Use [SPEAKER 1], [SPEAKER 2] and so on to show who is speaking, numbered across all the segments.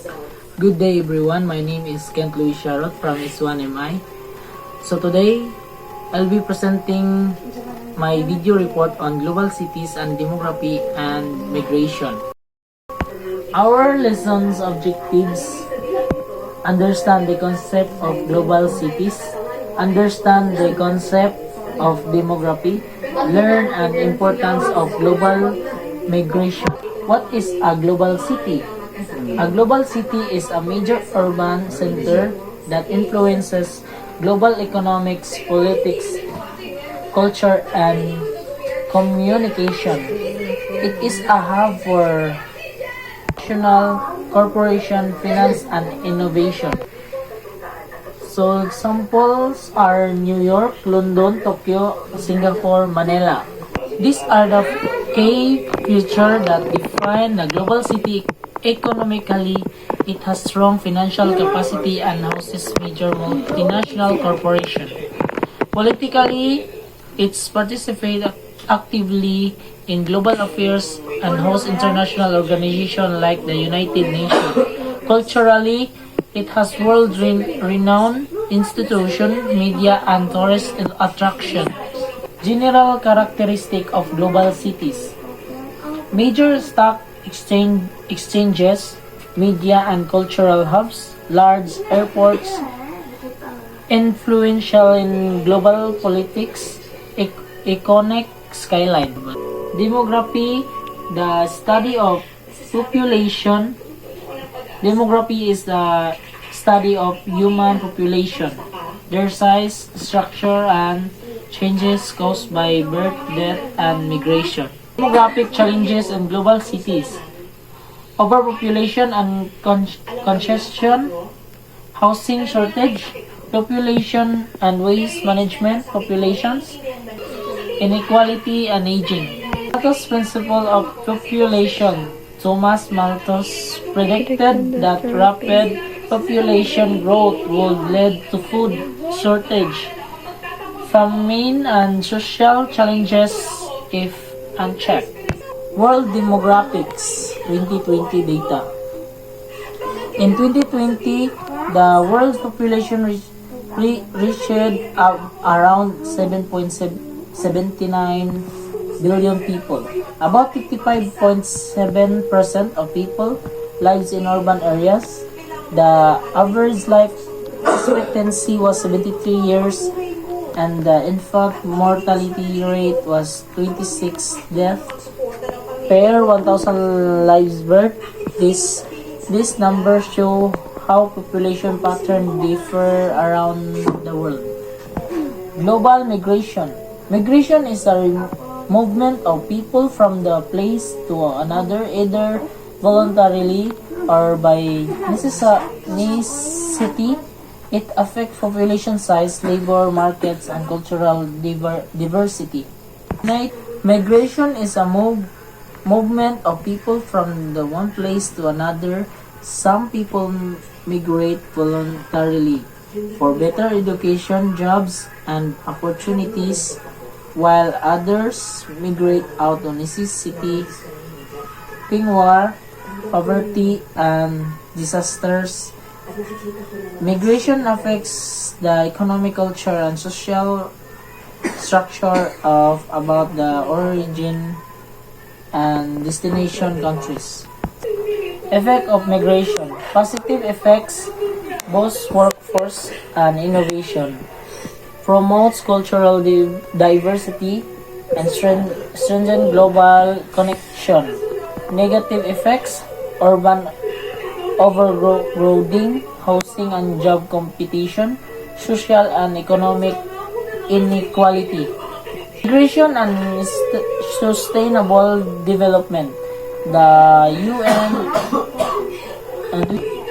[SPEAKER 1] Good day everyone, my name is Kent Louis Charot from S1MI. So today, I'll be presenting my video report on global cities and demography and migration. Our lessons objectives: understand the concept of global cities, understand the concept of demography, learn an importance of global migration. What is a global city? A global city is a major urban center that influences global economics, politics, culture, and communication. It is a hub for national, corporation, finance, and innovation. So examples are New York, London, Tokyo, Singapore, Manila. These are the key features that define the global city. Economically, it has strong financial capacity and houses major multinational corporations. Politically, it participates actively in global affairs and hosts international organizations like the United Nations. Culturally, it has world-renowned institutions, media, and tourist attraction. General characteristic of global cities: major stock exchanges, media and cultural hubs, large airports, influential in global politics, iconic skyline. Demography, the study of population. Demography is the study of human population, their size, structure, and changes caused by birth, death, and migration. Demographic challenges in global cities: overpopulation and congestion, housing shortage, population and waste management, populations, inequality, and aging. Malthus principle of population. Thomas Malthus predicted that rapid population growth would lead to food shortage, famine, and social challenges if unchecked. World Demographics 2020 data. In 2020, the world's population reached around 7.79 billion people. About 55.7% of people lives in urban areas. The average life expectancy was 73 years and the infant mortality rate was 26 deaths per 1,000 lives birth. These numbers show how population patterns differ around the world. Global migration. Migration is a movement of people from the place to another, either voluntarily or by necessity. It affects population size, labor markets, and cultural diversity. Migration is a movement of people from the one place to another. Some people migrate voluntarily for better education, jobs, and opportunities, while others migrate out of necessity, war, poverty, and disasters. Migration affects the economic, culture, and social structure of about the origin and destination countries. Effect of migration. Positive effects: boosts workforce and innovation, promotes cultural diversity, and strengthens global connection. Negative effects: urban overcrowding, housing and job competition, social and economic inequality. Migration and sustainable development. The UN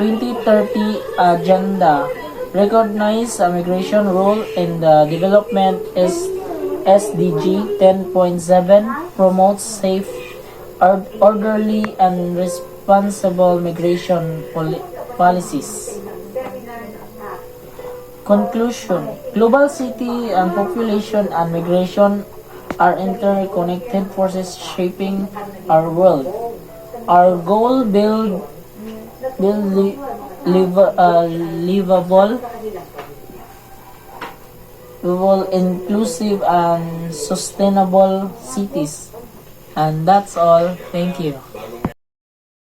[SPEAKER 1] 2030 Agenda recognize a migration role in the development. SDG 10.7 promotes safe, orderly, and responsible migration policies. Conclusion: global city and population and migration are interconnected forces shaping our world. Our goal: build build livable, inclusive, and sustainable cities. And that's all. Thank you.